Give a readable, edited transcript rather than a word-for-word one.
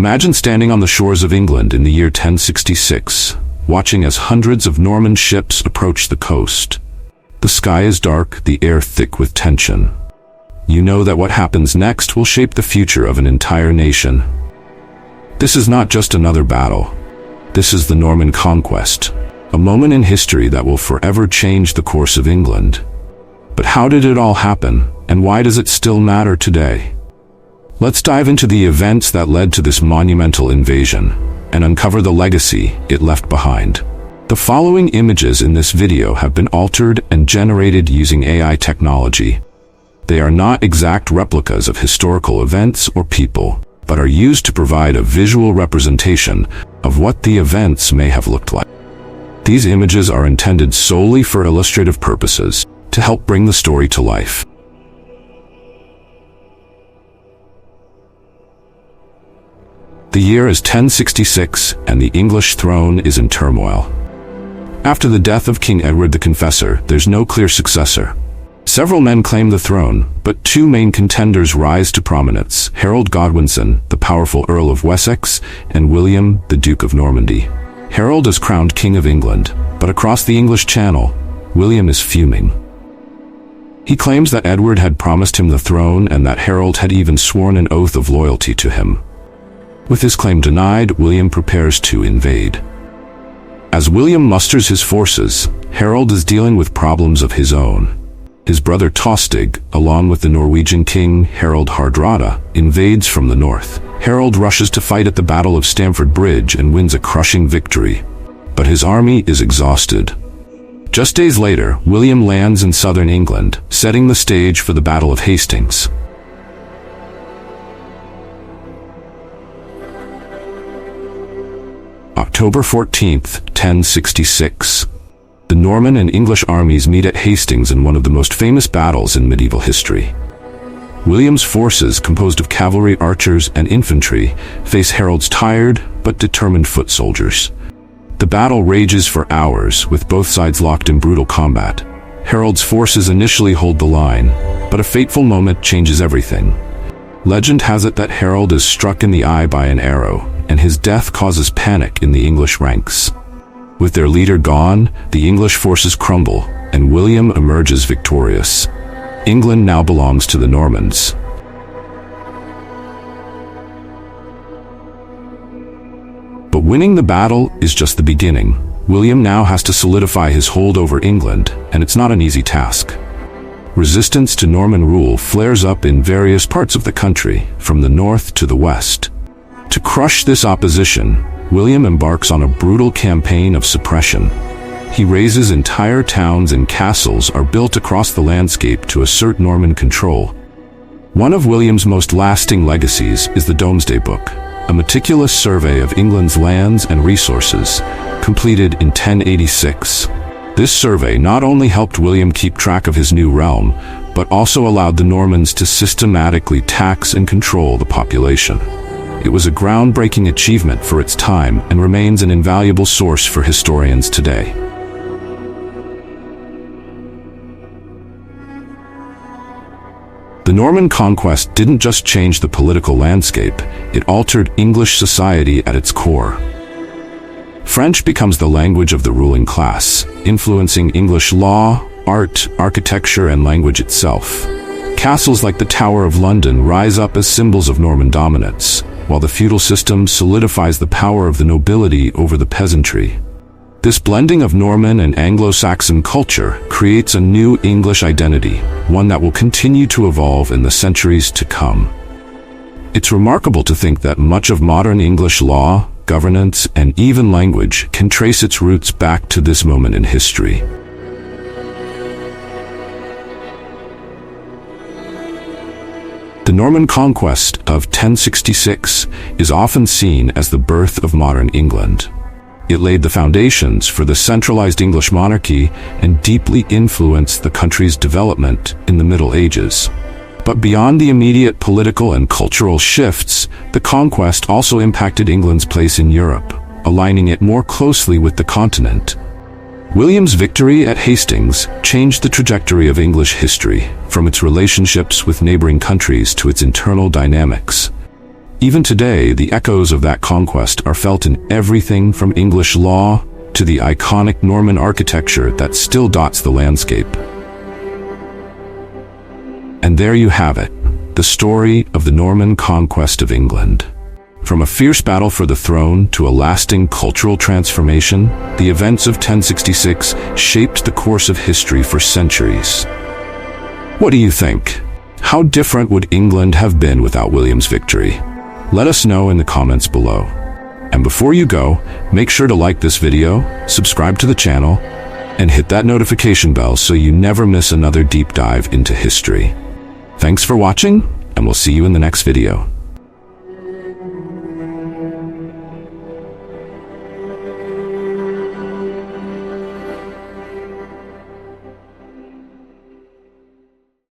Imagine standing on the shores of England in the year 1066, watching as hundreds of Norman ships approach the coast. The sky is dark, the air thick with tension. You know that what happens next will shape the future of an entire nation. This is not just another battle. This is the Norman Conquest, a moment in history that will forever change the course of England. But how did it all happen, and why does it still matter today? Let's dive into the events that led to this monumental invasion, and uncover the legacy it left behind. The following images in this video have been altered and generated using AI technology. They are not exact replicas of historical events or people, but are used to provide a visual representation of what the events may have looked like. These images are intended solely for illustrative purposes, to help bring the story to life. The year is 1066, and the English throne is in turmoil. After the death of King Edward the Confessor, there's no clear successor. Several men claim the throne, but two main contenders rise to prominence: Harold Godwinson, the powerful Earl of Wessex, and William, the Duke of Normandy. Harold is crowned King of England, but across the English Channel, William is fuming. He claims that Edward had promised him the throne and that Harold had even sworn an oath of loyalty to him. With his claim denied, William prepares to invade. As William musters his forces, Harold is dealing with problems of his own. His brother Tostig, along with the Norwegian king Harald Hardrada, invades from the north. Harold rushes to fight at the Battle of Stamford Bridge and wins a crushing victory. But his army is exhausted. Just days later, William lands in southern England, setting the stage for the Battle of Hastings. October 14th, 1066. The Norman and English armies meet at Hastings in one of the most famous battles in medieval history. William's forces, composed of cavalry, archers, and infantry, face Harold's tired but determined foot soldiers. The battle rages for hours, with both sides locked in brutal combat. Harold's forces initially hold the line, but a fateful moment changes everything. Legend has it that Harold is struck in the eye by an arrow, and his death causes panic in the English ranks. With their leader gone, the English forces crumble, and William emerges victorious. England now belongs to the Normans. But winning the battle is just the beginning. William now has to solidify his hold over England, and it's not an easy task. Resistance to Norman rule flares up in various parts of the country, from the north to the west. To crush this opposition, William embarks on a brutal campaign of suppression. He razes entire towns, and castles are built across the landscape to assert Norman control. One of William's most lasting legacies is the Domesday Book, a meticulous survey of England's lands and resources, completed in 1086. This survey not only helped William keep track of his new realm, but also allowed the Normans to systematically tax and control the population. It was a groundbreaking achievement for its time and remains an invaluable source for historians today. The Norman Conquest didn't just change the political landscape, it altered English society at its core. French becomes the language of the ruling class, influencing English law, art, architecture, and language itself. Castles like the Tower of London rise up as symbols of Norman dominance, while the feudal system solidifies the power of the nobility over the peasantry. This blending of Norman and Anglo-Saxon culture creates a new English identity, one that will continue to evolve in the centuries to come. It's remarkable to think that much of modern English law, governance, and even language can trace its roots back to this moment in history. The Norman Conquest of 1066 is often seen as the birth of modern England. It laid the foundations for the centralized English monarchy and deeply influenced the country's development in the Middle Ages. But beyond the immediate political and cultural shifts, the conquest also impacted England's place in Europe, aligning it more closely with the continent. William's victory at Hastings changed the trajectory of English history, from its relationships with neighboring countries to its internal dynamics. Even today, the echoes of that conquest are felt in everything from English law to the iconic Norman architecture that still dots the landscape. And there you have it, the story of the Norman Conquest of England. From a fierce battle for the throne to a lasting cultural transformation, the events of 1066 shaped the course of history for centuries. What do you think? How different would England have been without William's victory? Let us know in the comments below. And before you go, make sure to like this video, subscribe to the channel, and hit that notification bell so you never miss another deep dive into history. Thanks for watching, and we'll see you in the next video.